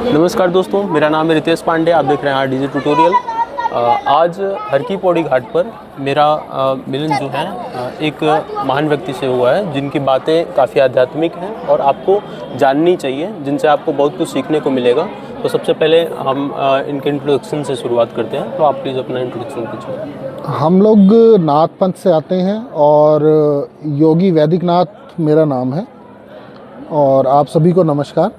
नमस्कार दोस्तों, मेरा नाम है रितेश पांडे। आप देख रहे हैं RDG ट्यूटोरियल। आज हर की पौड़ी घाट पर मेरा मिलन जो है एक महान व्यक्ति से हुआ है, जिनकी बातें काफ़ी आध्यात्मिक हैं और आपको जाननी चाहिए, जिनसे आपको बहुत कुछ सीखने को मिलेगा। तो सबसे पहले हम इनके इंट्रोडक्शन से शुरुआत करते हैं। तो आप प्लीज़ अपना इंट्रोडक्शन कीजिए। हम लोग नाथ पंथ से आते हैं और योगी वैदिक नाथ मेरा नाम है। और आप सभी को नमस्कार।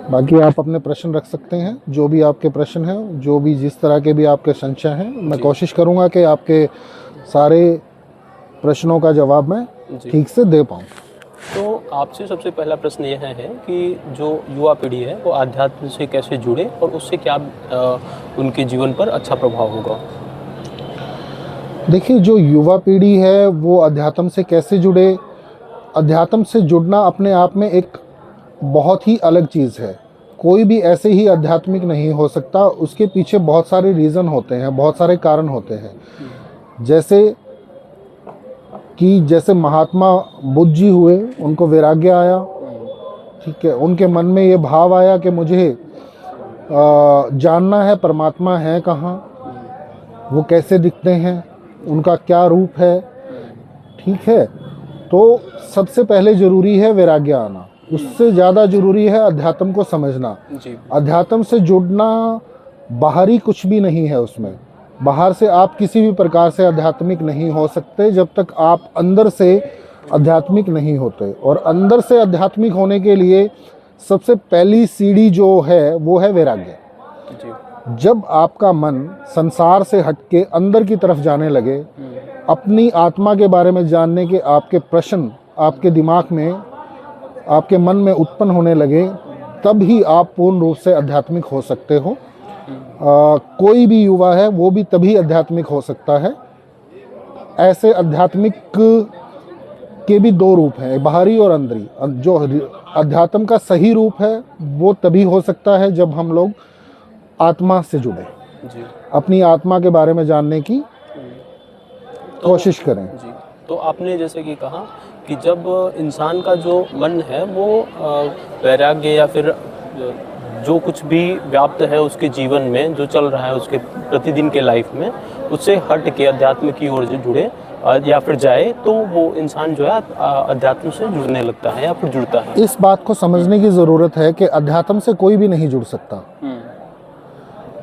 बाकी आप अपने प्रश्न रख सकते हैं, जो भी आपके प्रश्न हैं, जो भी जिस तरह के भी आपके संशय हैं, मैं कोशिश करूंगा कि आपके सारे प्रश्नों का जवाब मैं ठीक से दे पाऊँ। तो आपसे सबसे पहला प्रश्न यह है कि जो युवा पीढ़ी है वो आध्यात्म से कैसे जुड़े और उससे क्या उनके जीवन पर अच्छा प्रभाव होगा। देखिए, जो युवा पीढ़ी है वो अध्यात्म से कैसे जुड़े। अध्यात्म से जुड़ना अपने आप में एक बहुत ही अलग चीज़ है। कोई भी ऐसे ही आध्यात्मिक नहीं हो सकता, उसके पीछे बहुत सारे रीज़न होते हैं, बहुत सारे कारण होते हैं। जैसे महात्मा बुद्ध जी हुए, उनको वैराग्य आया, ठीक है, उनके मन में ये भाव आया कि मुझे जानना है परमात्मा है कहाँ, वो कैसे दिखते हैं, उनका क्या रूप है, ठीक है। तो सबसे पहले ज़रूरी है वैराग्य आना, उससे ज़्यादा ज़रूरी है अध्यात्म को समझना। अध्यात्म से जुड़ना बाहरी कुछ भी नहीं है, उसमें बाहर से आप किसी भी प्रकार से आध्यात्मिक नहीं हो सकते जब तक आप अंदर से आध्यात्मिक नहीं होते। और अंदर से आध्यात्मिक होने के लिए सबसे पहली सीढ़ी जो है वो है वैराग्य। जब आपका मन संसार से हटके अंदर की तरफ जाने लगे, अपनी आत्मा के बारे में जानने के आपके प्रश्न आपके दिमाग में, आपके मन में उत्पन्न होने लगे, तब ही आप पूर्ण रूप से आध्यात्मिक हो सकते हो। कोई भी युवा है वो भी तभी आध्यात्मिक हो सकता है। ऐसे आध्यात्मिक के भी दो रूप हैं, बाहरी और अंदरी। जो अध्यात्म का सही रूप है वो तभी हो सकता है जब हम लोग आत्मा से जुड़े, अपनी आत्मा के बारे में जानने की कोशिश करें। तो आपने जैसे कि कहा कि जब इंसान का जो मन है वो वैराग्य या फिर जो कुछ भी व्याप्त है उसके जीवन में, जो चल रहा है उसके प्रतिदिन के लाइफ में, उससे हट के अध्यात्म की ओर जुड़े या फिर जाए, तो वो इंसान जो है अध्यात्म से जुड़ने लगता है या फिर जुड़ता है। इस बात को समझने की ज़रूरत है कि अध्यात्म से कोई भी नहीं जुड़ सकता।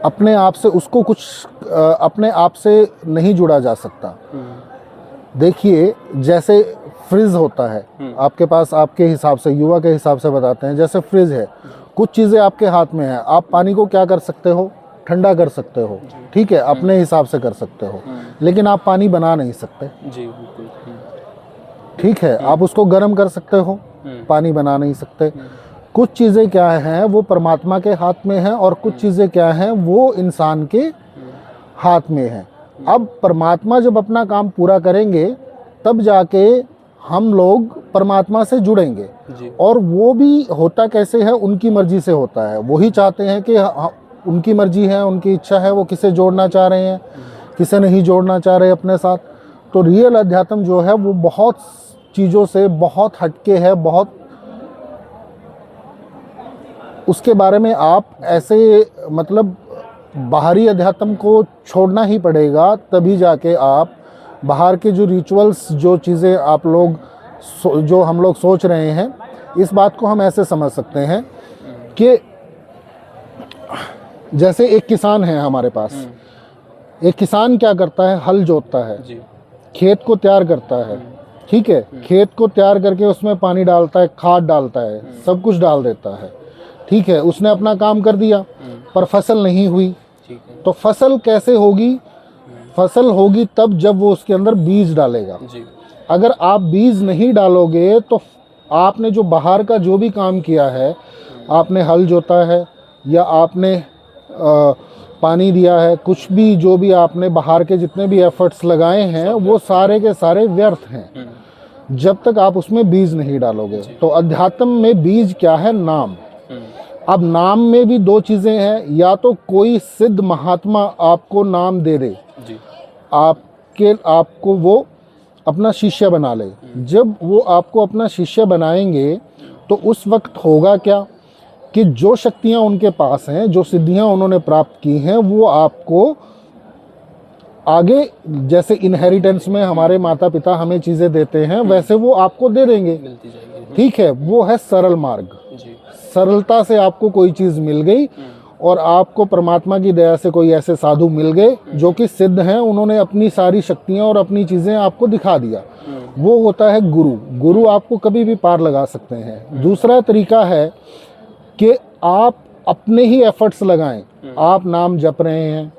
अपने आप से उसको कुछ अपने आप से नहीं जुड़ा जा सकता। देखिए, जैसे फ्रिज होता है आपके पास, आपके हिसाब से, युवा के हिसाब से बताते हैं, जैसे फ्रिज है, कुछ चीज़ें आपके हाथ में है, आप पानी को क्या कर सकते हो, ठंडा कर सकते हो, ठीक है, अपने हिसाब से कर सकते हो, लेकिन आप पानी बना नहीं सकते। जी बिल्कुल। ठीक है, आप उसको गर्म कर सकते हो, पानी बना नहीं सकते। कुछ चीज़ें क्या हैं वो परमात्मा के हाथ में हैं और कुछ चीज़ें क्या हैं वो इंसान के हाथ में हैं। अब परमात्मा जब अपना काम पूरा करेंगे तब जाके हम लोग परमात्मा से जुड़ेंगे। और वो भी होता कैसे है, उनकी मर्जी से होता है। वही चाहते हैं कि उनकी मर्जी है, उनकी इच्छा है, वो किसे जोड़ना चाह रहे हैं, किसे नहीं जोड़ना चाह रहे अपने साथ। तो रियल अध्यात्म जो है वो बहुत चीज़ों से बहुत हटके है, बहुत उसके बारे में आप ऐसे मतलब बाहरी अध्यात्म को छोड़ना ही पड़ेगा, तभी जाके आप बाहर के जो रिचुअल्स, जो चीज़ें आप लोग जो हम लोग सोच रहे हैं, इस बात को हम ऐसे समझ सकते हैं कि जैसे एक किसान है हमारे पास। एक किसान क्या करता है, हल जोतता है, खेत को तैयार करता है, ठीक है, खेत को तैयार करके उसमें पानी डालता है, खाद डालता है, सब कुछ डाल देता है, ठीक है, उसने अपना काम कर दिया, पर फसल नहीं हुई। तो फसल कैसे होगी? फसल होगी तब जब वो उसके अंदर बीज डालेगा। अगर आप बीज नहीं डालोगे तो आपने जो बाहर का जो भी काम किया है, आपने हल जोता है या आपने पानी दिया है, कुछ भी जो भी आपने बाहर के जितने भी एफर्ट्स लगाए हैं, वो सारे के सारे व्यर्थ हैं जब तक आप उसमें बीज नहीं डालोगे। तो अध्यात्म में बीज क्या है? नाम। अब नाम में भी दो चीज़ें हैं, या तो कोई सिद्ध महात्मा आपको नाम दे दे, आपको वो अपना शिष्य बना ले। जब वो आपको अपना शिष्य बनाएंगे तो उस वक्त होगा क्या कि जो शक्तियाँ उनके पास हैं, जो सिद्धियाँ उन्होंने प्राप्त की हैं, वो आपको आगे, जैसे इनहेरिटेंस में हमारे माता पिता हमें चीज़ें देते हैं, वैसे वो आपको दे देंगे। मिलती जाएगी। ठीक है, वो है सरल मार्ग। जी। सरलता से आपको कोई चीज़ मिल गई और आपको परमात्मा की दया से कोई ऐसे साधु मिल गए जो कि सिद्ध हैं, उन्होंने अपनी सारी शक्तियाँ और अपनी चीज़ें आपको दिखा दिया। वो होता है गुरु। गुरु आपको कभी भी पार लगा सकते हैं। दूसरा तरीका है कि आप अपने ही एफर्ट्स लगाएं। आप नाम जप रहे हैं,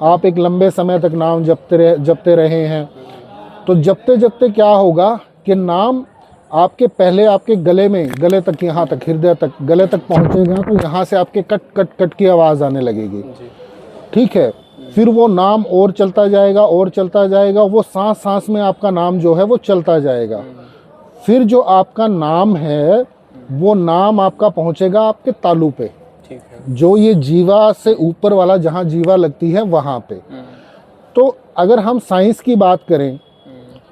आप एक लंबे समय तक नाम जपते रहे हैं, तो जपते जपते क्या होगा कि नाम आपके पहले आपके गले में, गले तक, यहाँ तक, हृदय तक, गले तक पहुँचेगा, तो यहाँ से आपके कट कट कट की आवाज़ आने लगेगी। ठीक है, फिर वो नाम और चलता जाएगा और चलता जाएगा, वो सांस सांस में आपका नाम जो है वो चलता जाएगा। फिर जो आपका नाम है वो नाम आपका पहुँचेगा आपके तालू पे, ठीक है। जो ये जीवा से ऊपर वाला, जहाँ जीवा लगती है वहाँ पे। तो अगर हम साइंस की बात करें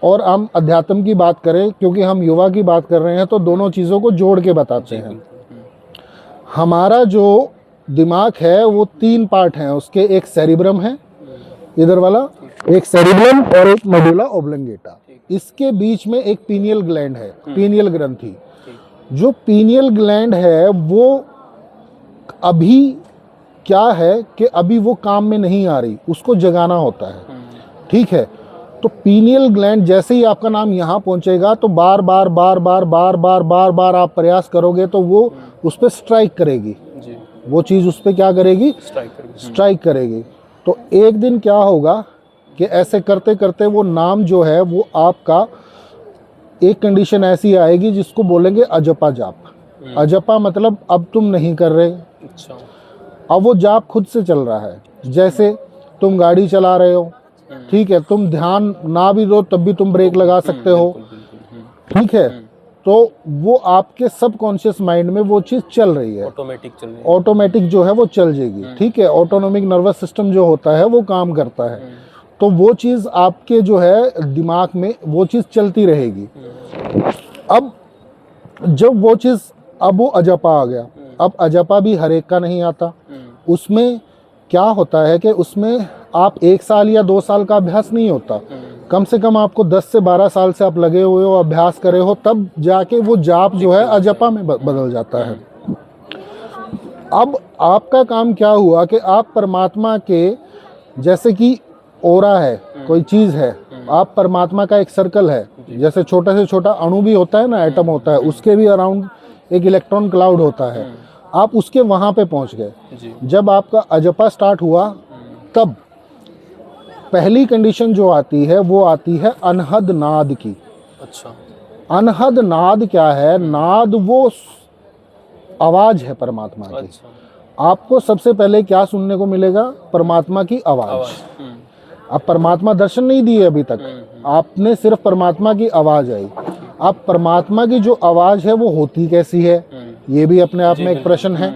और हम अध्यात्म की बात करें, क्योंकि हम युवा की बात कर रहे हैं, तो दोनों चीज़ों को जोड़ के बताते हैं। हमारा जो दिमाग है वो 3 पार्ट हैं उसके। एक सेरिब्रम है इधर वाला, एक सेरिब्रम और एक मेडुला ओब्लंगेटा। इसके बीच में एक पीनियल ग्लैंड है, पीनियल ग्रंथि। जो पीनियल ग्लैंड है वो अभी क्या है कि अभी वो काम में नहीं आ रही, उसको जगाना होता है। ठीक है, तो पीनियल ग्लैंड जैसे ही आपका नाम यहाँ पहुँचेगा तो बार बार बार बार बार बार बार बार आप प्रयास करोगे तो वो उस पर स्ट्राइक करेगी जी। वो चीज़ उस पर क्या करेगी, स्ट्राइक करेगी। तो एक दिन क्या होगा कि ऐसे करते करते वो नाम जो है वो आपका, एक कंडीशन ऐसी आएगी जिसको बोलेंगे अजपा जाप। अजपा मतलब अब तुम नहीं कर रहे, अच्छा। अब वो जाप खुद से चल रहा है। जैसे तुम गाड़ी चला रहे हो, ठीक है, तुम ध्यान ना भी दो तब भी तुम ब्रेक लगा सकते हो। ठीक है, तो वो आपके सबकॉन्शियस माइंड में वो चीज़ चल रही है, ऑटोमेटिक चल रही है, ऑटोमेटिक जो है वो चल जाएगी। ठीक है, ऑटोनोमिक नर्वस सिस्टम जो होता है वो काम करता है, तो वो चीज़ आपके जो है दिमाग में वो चीज़ चलती रहेगी। अब जब वो चीज़, अब वो अजपा आ गया। अब अजपा भी हर एक का नहीं आता। उसमें क्या होता है कि उसमें आप 1 साल या 2 साल का अभ्यास नहीं होता, कम से कम आपको 10 से 12 साल से आप लगे हुए हो, अभ्यास करे हो, तब जाके वो जाप जो है अजपा में बदल जाता है। अब आपका काम क्या हुआ कि आप परमात्मा के, जैसे कि ओरा है, कोई चीज़ है, आप परमात्मा का एक सर्कल है, जैसे छोटा से छोटा अणु भी होता है ना, एटम होता है, उसके भी अराउंड एक इलेक्ट्रॉन क्लाउड होता है, आप उसके वहाँ पे पहुँच गए। जब आपका अजपा स्टार्ट हुआ तब पहली कंडीशन जो आती है वो आती है अनहद नाद की। अच्छा। अनहद नाद क्या है? नाद वो आवाज़ है परमात्मा की। अच्छा। आपको सबसे पहले क्या सुनने को मिलेगा? परमात्मा की आवाज़। अब परमात्मा दर्शन नहीं दिए अभी तक, आपने सिर्फ परमात्मा की आवाज़ आई। अब परमात्मा की जो आवाज़ है वो होती कैसी है, ये भी अपने आप में एक प्रश्न है।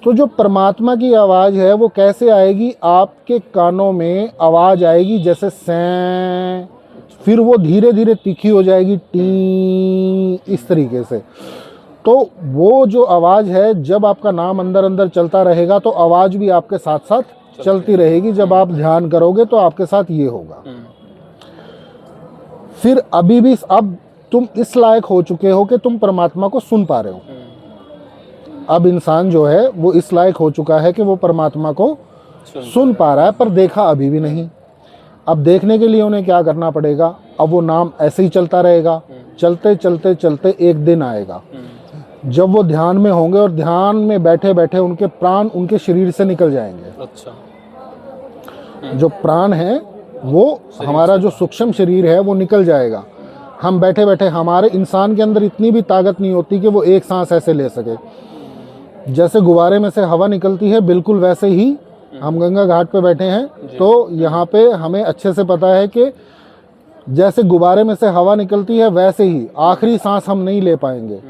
तो जो परमात्मा की आवाज़ है वो कैसे आएगी? आपके कानों में आवाज़ आएगी जैसे सैं, फिर वो धीरे धीरे तीखी हो जाएगी टी, इस तरीके से। तो वो जो आवाज़ है, जब आपका नाम अंदर अंदर चलता रहेगा तो आवाज़ भी आपके साथ साथ चलती रहेगी। जब आप ध्यान करोगे तो आपके साथ ये होगा। फिर अभी भी अब तुम इस लायक हो चुके हो कि तुम परमात्मा को सुन पा रहे हो। अब इंसान जो है वो इस लायक हो चुका है कि वो परमात्मा को सुन पा रहा है, पर देखा अभी भी नहीं। अब देखने के लिए उन्हें क्या करना पड़ेगा? अब वो नाम ऐसे ही चलता रहेगा, चलते चलते चलते एक दिन आएगा जब वो ध्यान में होंगे और ध्यान में बैठे बैठे उनके प्राण उनके शरीर से निकल जाएंगे। अच्छा। जो प्राण है वो हमारा जो सूक्ष्म शरीर है वो निकल जाएगा। हम बैठे बैठे, हमारे इंसान के अंदर इतनी भी ताकत नहीं होती कि वो एक सांस ऐसे ले सके। जैसे गुब्बारे में से हवा निकलती है, बिल्कुल वैसे ही हम गंगा घाट पे बैठे हैं, तो यहाँ पे हमें अच्छे से पता है कि जैसे गुब्बारे में से हवा निकलती है वैसे ही आखिरी सांस हम नहीं ले पाएंगे।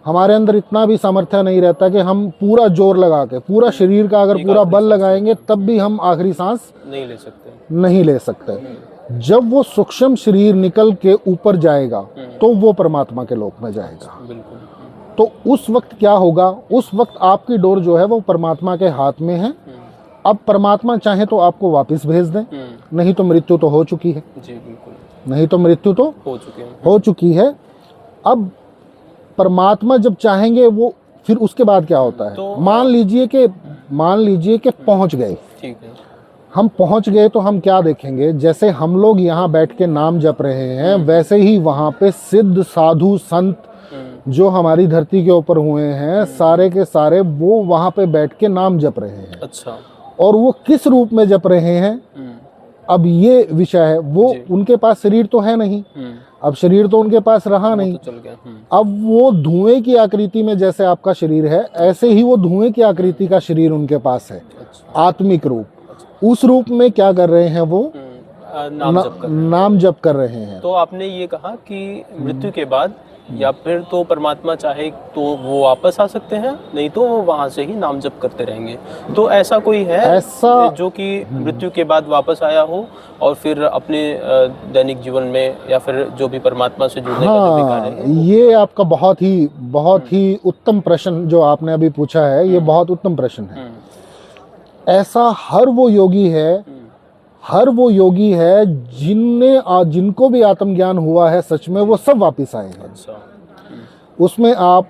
हमारे अंदर इतना भी सामर्थ्य नहीं रहता कि हम पूरा जोर लगा के, पूरा शरीर का अगर पूरा बल लगाएंगे तब भी हम आखिरी सांस नहीं ले सकते। जब वो सूक्ष्म शरीर निकल के ऊपर जाएगा तो वो परमात्मा के लोक में जाएगा। तो उस वक्त क्या होगा, उस वक्त आपकी डोर जो है वो परमात्मा के हाथ में है। अब परमात्मा चाहे तो आपको वापस भेज दें, नहीं तो मृत्यु तो हो चुकी है। जी बिल्कुल, नहीं तो मृत्यु तो हो चुकी है। अब परमात्मा जब चाहेंगे वो, फिर उसके बाद क्या होता है, तो मान लीजिए कि पहुंच गए, ठीक है, हम पहुंच गए तो हम क्या देखेंगे, जैसे हम लोग यहाँ बैठ के नाम जप रहे हैं, वैसे ही वहाँ पे सिद्ध साधु संत जो हमारी धरती के ऊपर हुए हैं, सारे के सारे वो वहाँ पे बैठ के नाम जप रहे हैं। अच्छा, और वो किस रूप में जप रहे हैं, अब ये विषय है। वो उनके पास शरीर तो है नहीं, अब शरीर तो उनके पास रहा नहीं, तो चल गया। अब वो धुएं की आकृति में जैसे आपका शरीर है, ऐसे ही वो धुएं की आकृति का शरीर उनके पास है, आत्मिक रूप। उस रूप में क्या कर रहे हैं वो, नाम जप कर रहे हैं। तो आपने ये कहा कि मृत्यु के बाद या फिर तो परमात्मा चाहे तो वो वापस आ सकते हैं, नहीं तो वो वहां से ही नाम जप करते रहेंगे। तो ऐसा कोई है ऐसा जो कि मृत्यु के बाद वापस आया हो और फिर अपने दैनिक जीवन में या फिर जो भी परमात्मा से जुड़ने का जो भी कार्य है? ये आपका बहुत ही उत्तम प्रश्न जो आपने अभी पूछा है, ये बहुत उत्तम प्रश्न है। ऐसा हर वो योगी है जिनको भी आत्मज्ञान हुआ है सच में, वो सब वापस आए हैं। अच्छा, उसमें आप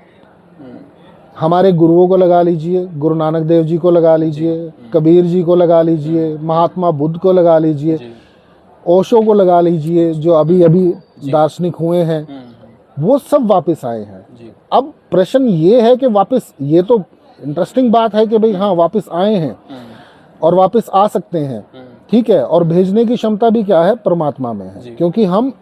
हमारे गुरुओं को लगा लीजिए, गुरु नानक देव जी को लगा लीजिए, कबीर जी को लगा लीजिए, महात्मा बुद्ध को लगा लीजिए, ओशो को लगा लीजिए, जो अभी दार्शनिक हुए हैं, वो सब वापस आए हैं। अब प्रश्न ये है कि वापस, ये तो इंटरेस्टिंग बात है कि भाई हाँ वापस आए हैं और वापस आ सकते हैं, ठीक है। और भेजने की क्षमता भी क्या है, परमात्मा में है, क्योंकि हम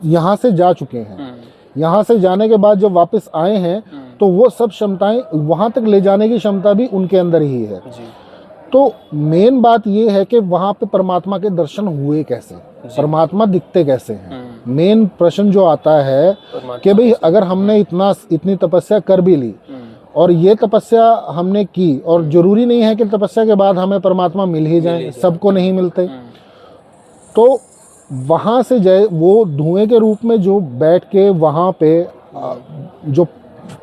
यहाँ से जा चुके हैं। यहाँ से जाने के बाद जब वापस आए हैं तो वो सब क्षमताएं वहाँ तक ले जाने की क्षमता भी उनके अंदर ही है। तो मेन बात ये है कि वहाँ पे परमात्मा के दर्शन हुए कैसे, परमात्मा दिखते कैसे हैं। मेन प्रश्न जो आता है कि भाई अगर हमने इतनी तपस्या कर भी ली और ये तपस्या हमने की, और जरूरी नहीं है कि तपस्या के बाद हमें परमात्मा मिल ही जाए, सबको नहीं मिलते, तो वहाँ से वो धुएं के रूप में जो बैठ के वहाँ पे जो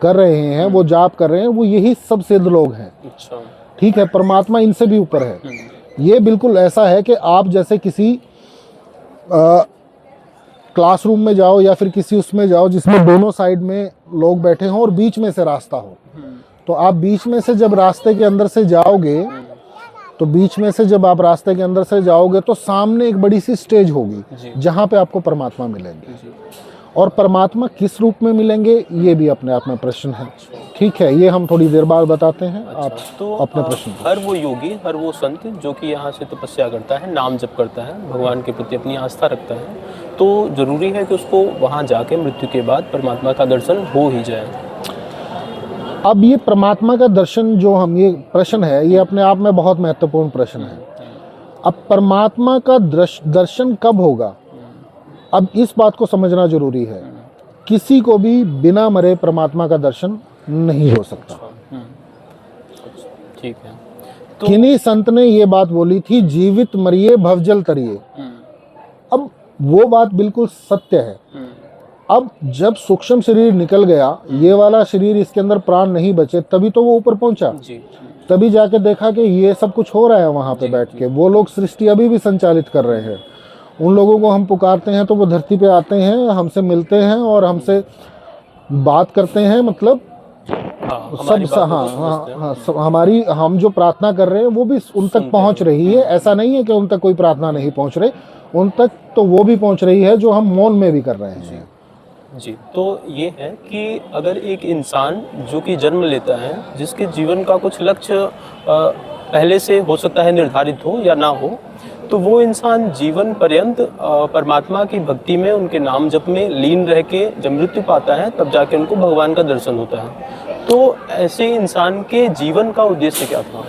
कर रहे हैं, वो जाप कर रहे हैं, वो यही सब सिद्ध लोग हैं। ठीक है, परमात्मा इनसे भी ऊपर है। ये बिल्कुल ऐसा है कि आप जैसे किसी क्लासरूम में जाओ या फिर किसी उसमें जाओ जिसमें दोनों साइड में लोग बैठे हों और बीच में से रास्ता हो, तो आप बीच में से जब रास्ते के अंदर से जाओगे, तो बीच में से जब आप रास्ते के अंदर से जाओगे तो सामने एक बड़ी सी स्टेज होगी जहाँ पे आपको परमात्मा मिलेंगे। और परमात्मा किस रूप में मिलेंगे ये भी अपने आप में प्रश्न है। ठीक है, ये हम थोड़ी देर बाद बताते हैं। आप तो अपने प्रश्न हर वो योगी, हर वो संत जो कि यहाँ से तपस्या करता है, नाम जप करता है, भगवान के प्रति अपनी आस्था रखता है, तो जरूरी है कि उसको वहाँ जाके मृत्यु के बाद परमात्मा का दर्शन हो ही जाए। अब ये परमात्मा का दर्शन जो हम, ये प्रश्न है, ये अपने आप में बहुत महत्वपूर्ण प्रश्न है। अब परमात्मा का दर्शन कब होगा, अब इस बात को समझना जरूरी है। किसी को भी बिना मरे परमात्मा का दर्शन नहीं हो सकता। ठीक है, तो किन्हीं संत ने ये बात बोली थी, जीवित मरिए भवजल तरिए। अब वो बात बिल्कुल सत्य है। अब जब सूक्ष्म शरीर निकल गया, ये वाला शरीर, इसके अंदर प्राण नहीं बचे, तभी तो वो ऊपर पहुंचा। तभी जाके देखा कि ये सब कुछ हो रहा है वहां पे बैठ के। वो लोग सृष्टि अभी भी संचालित कर रहे हैं। उन लोगों को हम पुकारते हैं तो वो धरती पे आते हैं, हमसे मिलते हैं और हमसे बात करते हैं। मतलब हमारी हम जो प्रार्थना कर रहे हैं वो भी उन तक पहुंच रही है। ऐसा नहीं है कि उन तक कोई प्रार्थना नहीं पहुंच रही, उन तक तो वो भी पहुंच रही है जो हम मौन में भी कर रहे हैं। जी, तो ये है कि अगर एक इंसान जो कि जन्म लेता है, जिसके जीवन का कुछ लक्ष्य पहले से हो सकता है निर्धारित हो या ना हो, तो वो इंसान जीवन पर्यंत परमात्मा की भक्ति में, उनके नाम जप में लीन रह के जब मृत्यु पाता है, तब जाके उनको भगवान का दर्शन होता है। तो ऐसे इंसान के जीवन का उद्देश्य क्या था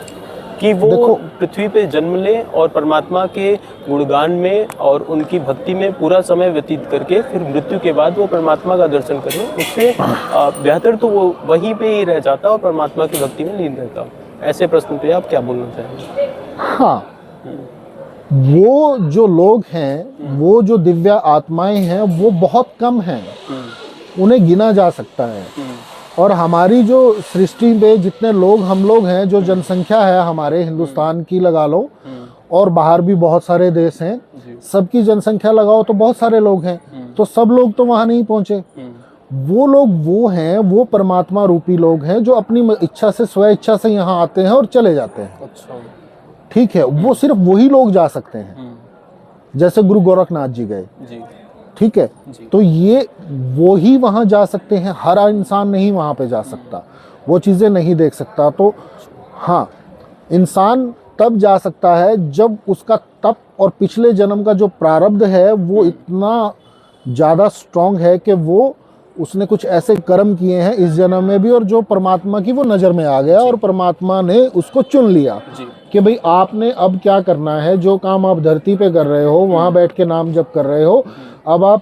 कि वो पृथ्वी पे जन्म ले और परमात्मा के गुणगान में और उनकी भक्ति में पूरा समय व्यतीत करके फिर मृत्यु के बाद वो परमात्मा का दर्शन करे? उससे बेहतर तो वो वहीं पे ही रह जाता और परमात्मा की भक्ति में लीन रहता। ऐसे प्रश्न पे आप क्या बोलना चाहेंगे? हाँ, वो जो लोग हैं, वो जो दिव्य आत्माएं हैं, वो बहुत कम हैं, उन्हें गिना जा सकता है। और हमारी जो सृष्टि पे जितने लोग हम लोग हैं, जो जनसंख्या है हमारे हिंदुस्तान की लगा लो, और बाहर भी बहुत सारे देश हैं, सबकी जनसंख्या लगाओ तो बहुत सारे लोग हैं, तो सब लोग तो वहाँ नहीं पहुँचे। वो लोग वो हैं, वो परमात्मा रूपी लोग हैं जो अपनी इच्छा से, स्व इच्छा से यहाँ आते हैं और चले जाते हैं। अच्छा। ठीक है, वो सिर्फ वही लोग जा सकते हैं, जैसे गुरु गोरखनाथ जी गए। जी। ठीक है, तो ये वो ही वहाँ जा सकते हैं, हर इंसान नहीं वहाँ पे जा सकता, वो चीज़ें नहीं देख सकता। तो हाँ, इंसान तब जा सकता है जब उसका तप और पिछले जन्म का जो प्रारब्ध है वो इतना ज़्यादा स्ट्रांग है कि वो उसने कुछ ऐसे कर्म किए हैं इस जन्म में भी, और जो परमात्मा की वो नज़र में आ गया और परमात्मा ने उसको चुन लिया कि भाई आपने अब क्या करना है। जो काम आप धरती पे कर रहे हो, वहाँ बैठ के नाम जप कर रहे हो, अब आप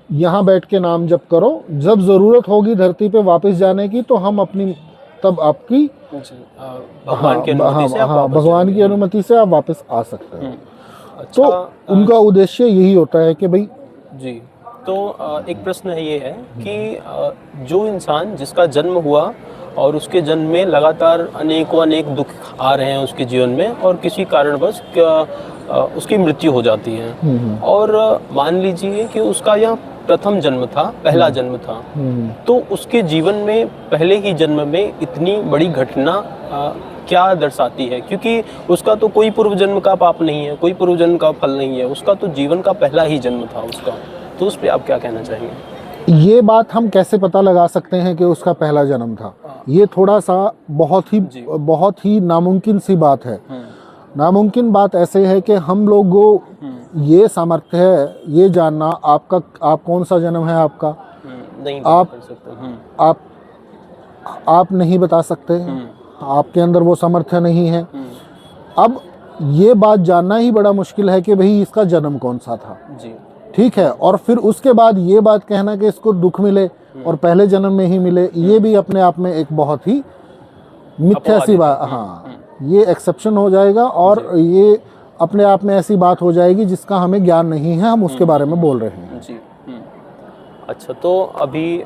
यहाँ बैठ के नाम जप करो। जब ज़रूरत होगी धरती पे वापस जाने की तो हम अपनी, तब आपकी भगवान की अनुमति से आप वापस भगवान की अनुमति से आप वापस आ सकते हैं। अच्छा, तो उनका उद्देश्य यही होता है कि भाई जी। तो एक प्रश्न है, ये है कि जो इंसान जिसका जन्म हुआ और उसके जन्म में लगातार अनेक दुख आ रहे हैं उसके जीवन में, और किसी कारणवश उसकी मृत्यु हो जाती है, और मान लीजिए कि उसका यह प्रथम जन्म था, पहला जन्म था, तो उसके जीवन में पहले ही जन्म में इतनी बड़ी घटना क्या दर्शाती है? क्योंकि उसका तो कोई पूर्व जन्म का पाप नहीं है, कोई पूर्व जन्म का फल नहीं है, उसका तो जीवन का पहला ही जन्म था उसका। तो उस पर आप क्या कहना चाहेंगे? ये बात हम कैसे पता लगा सकते हैं कि उसका पहला जन्म था? ये थोड़ा सा बहुत ही नामुमकिन सी बात है। नामुमकिन बात ऐसे है कि हम लोगों ये सामर्थ्य है ये जानना आप कौन सा जन्म है आपका, नहीं आप कर सकते। आप नहीं बता सकते, आपके अंदर वो सामर्थ्य नहीं है। अब ये बात जानना ही बड़ा मुश्किल है कि भाई इसका जन्म कौन सा था। जी। ठीक है, और फिर उसके बाद ये बात कहना कि इसको दुख मिले और पहले जन्म में ही मिले, ये भी अपने आप में एक बहुत ही मिथ्या सी बात, हाँ, ये एक्सेप्शन हो जाएगा और ये अपने आप में ऐसी बात हो जाएगी जिसका हमें ज्ञान नहीं है, हम उसके बारे में बोल रहे हैं। जी। अच्छा, तो अभी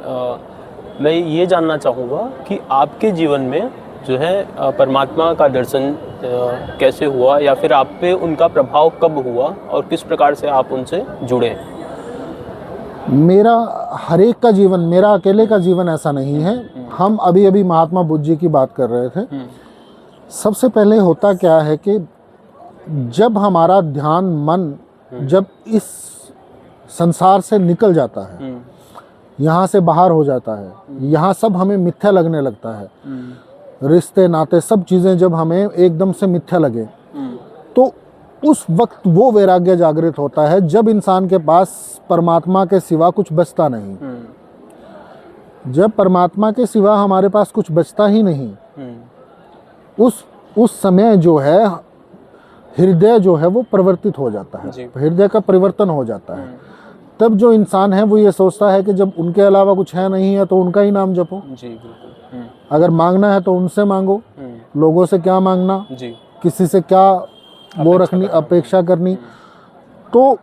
मैं ये जानना चाहूँगा कि आपके जीवन में जो है परमात्मा का दर्शन कैसे हुआ, या फिर आप पे उनका प्रभाव कब हुआ और किस प्रकार से आप उनसे जुड़े? मेरा हर एक का जीवन, मेरा अकेले का जीवन ऐसा नहीं है। हम अभी महात्मा बुद्ध जी की बात कर रहे थे। सबसे पहले होता क्या है कि जब हमारा ध्यान, मन जब इस संसार से निकल जाता है, यहाँ से बाहर हो जाता है, यहाँ सब हमें मिथ्या लगने लगता है, रिश्ते नाते सब चीज़ें जब हमें एकदम से मिथ्या लगे, तो उस वक्त वो वैराग्य जागृत होता है जब इंसान के पास परमात्मा के सिवा कुछ बचता नहीं। जब परमात्मा के सिवा हमारे पास कुछ बचता ही नहीं, उस समय जो है हृदय जो है वो परिवर्तित हो जाता है, हृदय का परिवर्तन हो जाता है। तब जो इंसान है वो ये सोचता है कि जब उनके अलावा कुछ है नहीं है तो उनका ही नाम जपो। जी, बिल्कुल। अगर मांगना है तो उनसे मांगो, लोगों से क्या मांगना, किसी से क्या वो रखनी, अपेक्षा करनी। तो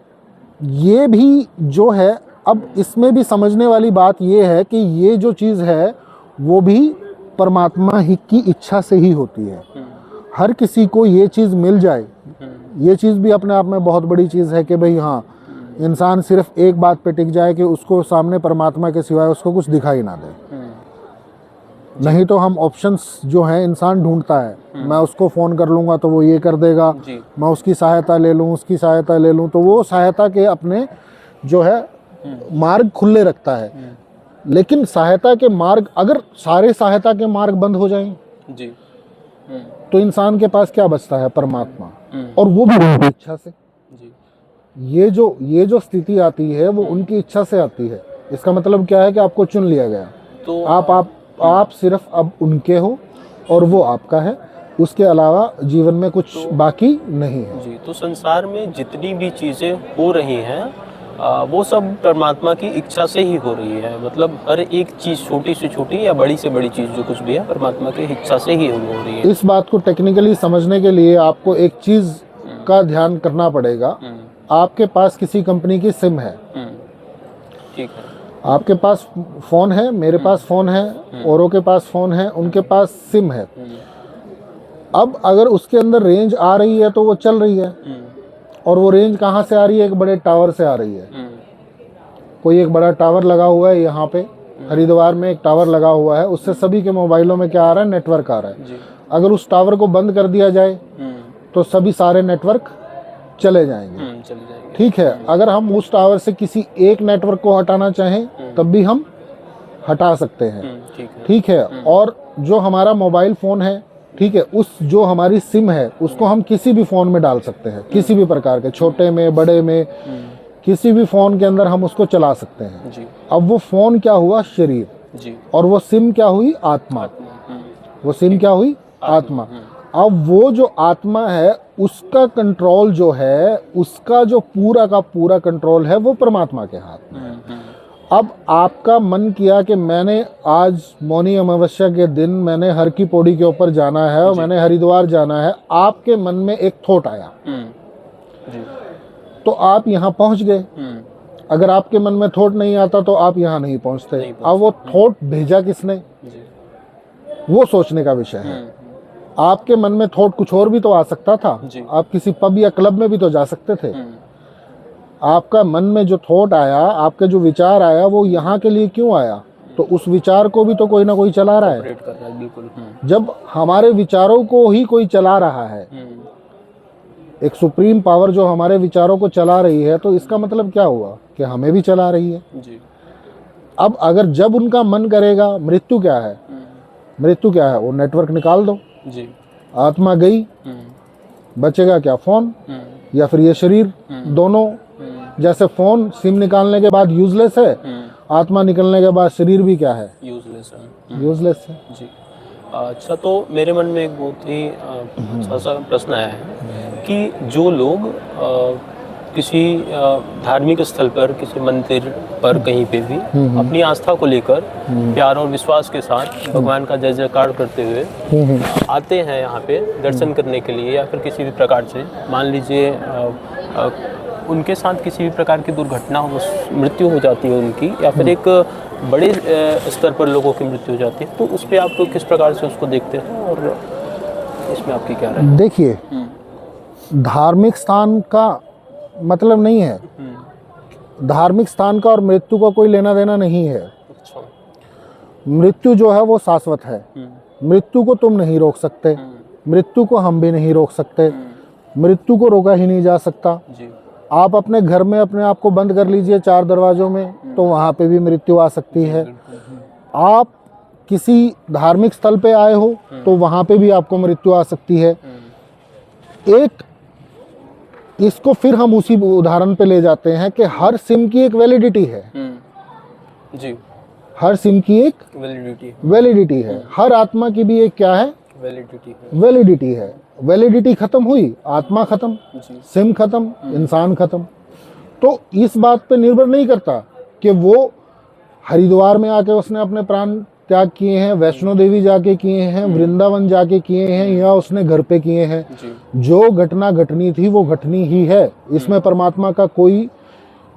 ये भी जो है, अब इसमें भी समझने वाली बात ये है कि ये जो चीज़ है वो भी परमात्मा ही की इच्छा से ही होती है। हर किसी को ये चीज़ मिल जाए, ये चीज़ भी अपने आप में बहुत बड़ी चीज़ है कि भाई हाँ, इंसान सिर्फ एक बात पे टिक जाए कि उसको सामने परमात्मा के सिवाय उसको कुछ दिखाई ना दे। नहीं तो हम ऑप्शंस जो हैं इंसान ढूंढता है, मैं उसको फ़ोन कर लूँगा तो वो ये कर देगा, मैं उसकी सहायता ले लूँ, उसकी सहायता ले लूँ, तो वो सहायता के अपने जो है मार्ग खुले रखता है। लेकिन सहायता के मार्ग, अगर सारे सहायता के मार्ग बंद हो जाएं जी, तो इंसान के पास क्या बचता है? परमात्मा, और वो भी उनकी इच्छा से। ये जो स्थिति आती है वो उनकी इच्छा से आती है। इसका मतलब क्या है कि आपको चुन लिया गया, तो आप सिर्फ अब उनके हो और वो आपका है, उसके अलावा जीवन में कुछ बाकी नहीं है। जी, तो संसार में जितनी भी चीज़ें हो रही हैं वो सब परमात्मा की इच्छा से ही हो रही है। मतलब हर एक चीज़, छोटी से छोटी या बड़ी से बड़ी चीज़ जो कुछ भी है, परमात्मा की इच्छा से ही हो रही है। इस बात को टेक्निकली समझने के लिए आपको एक चीज़ का ध्यान करना पड़ेगा। आपके पास किसी कंपनी की सिम है, ठीक है, आपके पास फ़ोन है, मेरे पास फ़ोन है, औरों के पास फ़ोन है, उनके पास सिम है। अब अगर उसके अंदर रेंज आ रही है तो वो चल रही है, और वो रेंज कहाँ से आ रही है? एक बड़े टावर से आ रही है। कोई एक बड़ा टावर लगा हुआ है यहाँ पे हरिद्वार में, एक टावर लगा हुआ है, उससे सभी के मोबाइलों में क्या आ रहा है? नेटवर्क आ रहा है। अगर उस टावर को बंद कर दिया जाए तो सभी सारे नेटवर्क चले जाएंगे। ठीक है, अगर हम उस टावर से किसी एक नेटवर्क को हटाना चाहें तब भी हम हटा सकते हैं। ठीक है, और जो हमारा मोबाइल फ़ोन है, ठीक है, उस जो हमारी सिम है उसको हम किसी भी फ़ोन में डाल सकते हैं, किसी भी प्रकार के, छोटे में, बड़े में, किसी भी फ़ोन के अंदर हम उसको चला सकते हैं जी। अब वो फ़ोन क्या हुआ? शरीर जी। और वो सिम क्या हुई? आत्मा। वो सिम क्या हुई? आत्मा। अब वो जो आत्मा है उसका कंट्रोल जो है, उसका जो पूरा का पूरा कंट्रोल है वो परमात्मा के हाथ में है। अब आपका मन किया कि मैंने आज मौनी अमावस्या के दिन मैंने हर की पौड़ी के ऊपर जाना है और मैंने हरिद्वार जाना है, आपके मन में एक थॉट आया जी। तो आप यहाँ पहुँच गए। अगर आपके मन में थॉट नहीं आता तो आप यहाँ नहीं पहुँचते। अब वो थॉट भेजा किसने? वो सोचने का विषय है। आपके मन में थॉट कुछ और भी तो आ सकता था। आप किसी पब या क्लब में भी तो जा सकते थे। आपका मन में जो थॉट आया, आपका जो विचार आया, वो यहाँ के लिए क्यों आया? तो उस विचार को भी तो कोई ना कोई चला रहा है। बिल्कुल। जब हमारे विचारों को ही कोई चला रहा है, एक सुप्रीम पावर जो हमारे विचारों को चला रही है, तो इसका मतलब क्या हुआ? कि हमें भी चला रही है जी। अब अगर जब उनका मन करेगा, मृत्यु क्या है? मृत्यु क्या है? वो नेटवर्क निकाल दो जी। आत्मा गई, बचेगा क्या? फोन या फिर ये शरीर। दोनों जैसे फोन सिम निकालने के बाद यूजलेस है, आत्मा निकलने के बाद शरीर भी क्या है? यूजलेस है जी। अच्छा, तो मेरे मन में एक बहुत ही अच्छा सा प्रश्न आया है कि जो लोग किसी धार्मिक स्थल पर, किसी मंदिर पर, कहीं पे भी अपनी आस्था को लेकर प्यार और विश्वास के साथ भगवान का जय जयकार करते हुए आते हैं यहाँ पे दर्शन करने के लिए, या फिर किसी भी प्रकार से मान लीजिए उनके साथ किसी भी प्रकार की दुर्घटना हो, मृत्यु हो जाती है उनकी, या फिर एक बड़े स्तर पर लोगों की मृत्यु हो जाती है, तो उस पर आप किस प्रकार से उसको देखते हैं और इसमें आपकी क्या राय? देखिए, धार्मिक स्थान का मतलब नहीं है, धार्मिक स्थान का और मृत्यु का कोई लेना देना नहीं है। अच्छा। मृत्यु जो है वो शाश्वत है। मृत्यु को तुम नहीं रोक सकते, मृत्यु को हम भी नहीं रोक सकते, मृत्यु को रोका ही नहीं जा सकता जी। आप अपने घर में अपने आप को बंद कर लीजिए 4 दरवाजों में, तो वहाँ पे भी मृत्यु आ सकती है। आप किसी धार्मिक स्थल पे आए हो तो वहाँ पे भी आपको मृत्यु आ सकती है। एक इसको फिर हम उसी उदाहरण पे ले जाते हैं कि हर सिम की एक वैलिडिटी है जी। हर सिम की एक वैलिडिटी है। हर आत्मा की भी एक क्या है? वैलिडिटी है। वैलिडिटी खत्म हुई, आत्मा खत्म, सिम खत्म, इंसान खत्म। तो इस बात पे निर्भर नहीं करता कि वो हरिद्वार में आके उसने अपने प्राण त्याग किए हैं, वैष्णो देवी जाके किए हैं, वृंदावन जाके किए हैं, या उसने घर पे किए हैं। जो घटना घटनी थी वो घटनी ही है। इसमें परमात्मा का कोई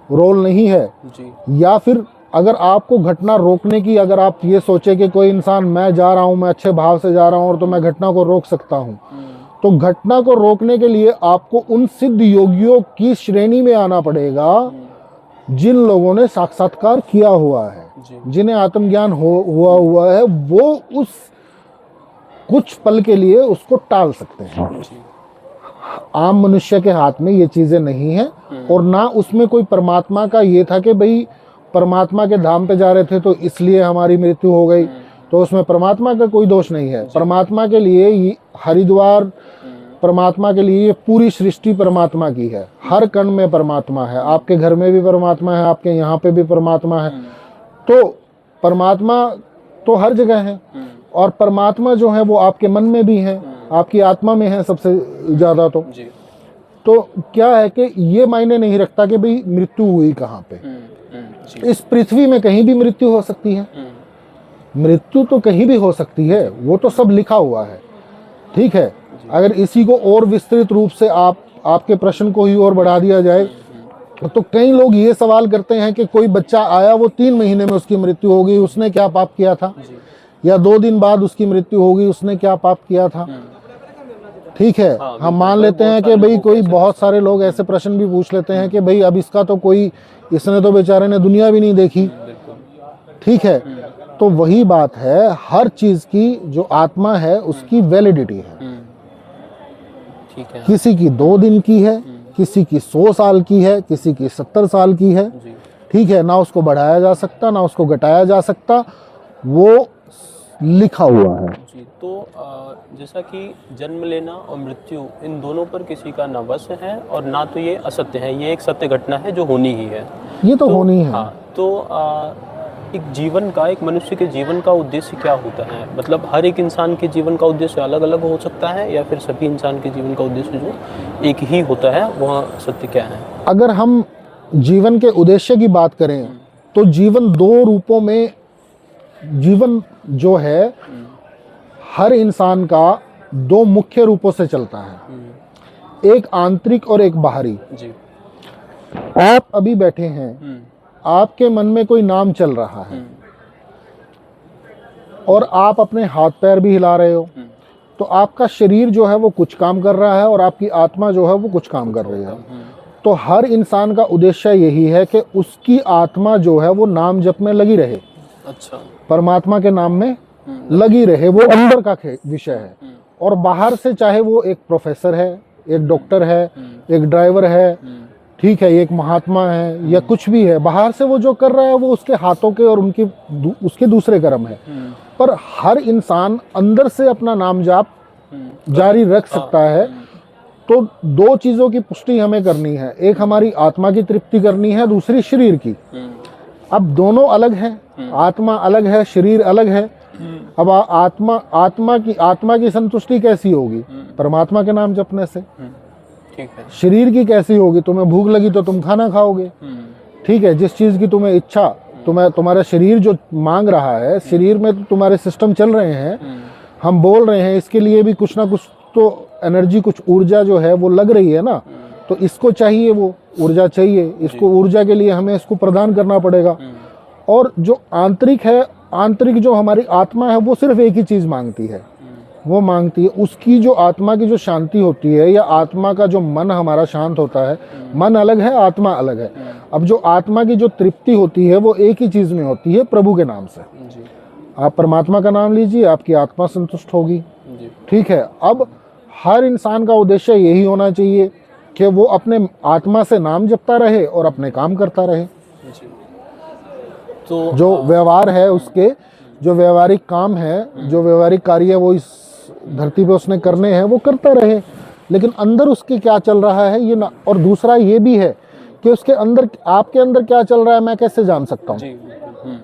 रोल नहीं है जी। या फिर अगर आपको घटना रोकने की, अगर आप ये सोचे कि कोई इंसान, मैं जा रहा हूँ, मैं अच्छे भाव से जा रहा हूँ और तो मैं घटना को रोक सकता हूँ, तो घटना को रोकने के लिए आपको उन सिद्ध योगियों की श्रेणी में आना पड़ेगा जिन लोगों ने साक्षात्कार किया हुआ है, जिन्हें आत्मज्ञान हुआ है। वो उस कुछ पल के लिए उसको टाल सकते हैं। आम मनुष्य के हाथ में ये चीजें नहीं है, और ना उसमें कोई परमात्मा का ये था कि भाई परमात्मा के धाम पे जा रहे थे तो इसलिए हमारी मृत्यु हो गई, तो उसमें परमात्मा का कोई दोष नहीं है। परमात्मा के लिए हरिद्वार, परमात्मा के लिए ये पूरी सृष्टि परमात्मा की है। हर कण में परमात्मा है, आपके घर में भी परमात्मा है, आपके यहाँ पे भी परमात्मा है। तो परमात्मा तो हर जगह है, और परमात्मा जो है वो आपके मन में भी है, आपकी आत्मा में है सबसे ज्यादा। तो क्या है कि ये मायने नहीं रखता कि भाई मृत्यु हुई कहाँ पे। इस पृथ्वी में कहीं भी मृत्यु हो सकती है, मृत्यु तो कहीं भी हो सकती है, वो तो सब लिखा हुआ है। ठीक है, अगर इसी को और विस्तृत रूप से आपके प्रश्न को ही और बढ़ा दिया जाए तो कई लोग ये सवाल करते हैं कि कोई बच्चा आया, वो 3 महीने में उसकी मृत्यु हो गई, उसने क्या पाप किया था? जी। या 2 दिन बाद उसकी मृत्यु होगी, उसने क्या पाप किया था? ठीक है, हाँ, हम मान बिल्कुल, लेते बहुत हैं कि सारे भाई लोग कोई ऐसे बहुत सारे लोग ऐसे प्रश्न भी पूछ लेते हैं कि भाई अब इसका तो कोई, इसने तो बेचारे ने दुनिया भी नहीं देखी। बिल्कुल। ठीक है, तो वही बात है, हर चीज की जो आत्मा है उसकी वैलिडिटी है। ठीक है। किसी की 2 दिन की है, किसी की 100 साल की है, किसी की 70 साल की है। जी। ठीक है, ना उसको बढ़ाया जा सकता, ना उसको घटाया जा सकता, वो लिखा हुआ है। जी, तो जैसा कि जन्म लेना और मृत्यु, इन दोनों पर किसी का ना वश है और ना तो ये असत्य है, ये एक सत्य घटना है जो होनी ही है। ये तो होनी है। हाँ, तो एक जीवन का, एक मनुष्य के जीवन का उद्देश्य क्या होता है? मतलब हर एक इंसान के जीवन का उद्देश्य अलग अलग हो सकता है, या फिर सभी इंसान के जीवन का उद्देश्य जो एक ही होता है, वह सत्य क्या है? अगर हम जीवन के उद्देश्य की बात करें तो जीवन 2 रूपों में, जीवन जो है हर इंसान का 2 मुख्य रूपों से चलता है, एक आंतरिक और एक बाहरी। जी। आप अभी बैठे हैं, आपके मन में कोई नाम चल रहा है और आप अपने हाथ पैर भी हिला रहे हो, तो आपका शरीर जो है वो कुछ काम कर रहा है और आपकी आत्मा जो है वो कुछ काम कर रही है। तो हर इंसान का उद्देश्य यही है कि उसकी आत्मा जो है वो नाम जप में लगी रहे, अच्छा। परमात्मा के नाम में लगी रहे, वो अंदर का विषय है। और बाहर से चाहे वो एक प्रोफेसर है, एक डॉक्टर है, एक ड्राइवर है, ठीक है, एक महात्मा है, या कुछ भी है, बाहर से वो जो कर रहा है वो उसके हाथों के और उसके दूसरे कर्म है। पर हर इंसान अंदर से अपना नाम जाप जारी रख सकता है। तो 2 चीजों की पुष्टि हमें करनी है, एक हमारी आत्मा की तृप्ति करनी है, दूसरी शरीर की। अब दोनों अलग हैं, आत्मा अलग है, शरीर अलग है। अब आत्मा की संतुष्टि कैसी होगी? परमात्मा के नाम जपने से। ठीक है। शरीर की कैसी होगी? तुम्हें भूख लगी तो तुम खाना खाओगे। ठीक है, जिस चीज की तुम्हें इच्छा, तुम्हारा शरीर जो मांग रहा है, शरीर में तो तुम्हारे सिस्टम चल रहे हैं, हम बोल रहे हैं, इसके लिए भी कुछ ना कुछ तो एनर्जी, कुछ ऊर्जा जो है वो लग रही है ना। तो इसको चाहिए, वो ऊर्जा चाहिए, इसको ऊर्जा के लिए हमें इसको प्रदान करना पड़ेगा। और जो आंतरिक है, आंतरिक जो हमारी आत्मा है, वो सिर्फ एक ही चीज मांगती है, वो मांगती है उसकी जो आत्मा की जो शांति होती है, या आत्मा का जो मन हमारा शांत होता है। मन अलग है, आत्मा अलग है। अब जो आत्मा की जो तृप्ति होती है वो एक ही चीज में होती है, प्रभु के नाम से। जी। आप परमात्मा का नाम लीजिए, आपकी आत्मा संतुष्ट होगी। जी। ठीक है, अब हर इंसान का उद्देश्य यही होना चाहिए कि वो अपने आत्मा से नाम जपता रहे और अपने काम करता रहे। जी। तो जो व्यवहार है, उसके जो व्यवहारिक काम है, जो व्यवहारिक कार्य वो इस धरती पे उसने करने हैं, वो करता रहे। लेकिन अंदर उसके क्या चल रहा है ये ना। और दूसरा ये भी है कि उसके अंदर, आपके अंदर क्या चल रहा है मैं कैसे जान सकता हूँ? जी।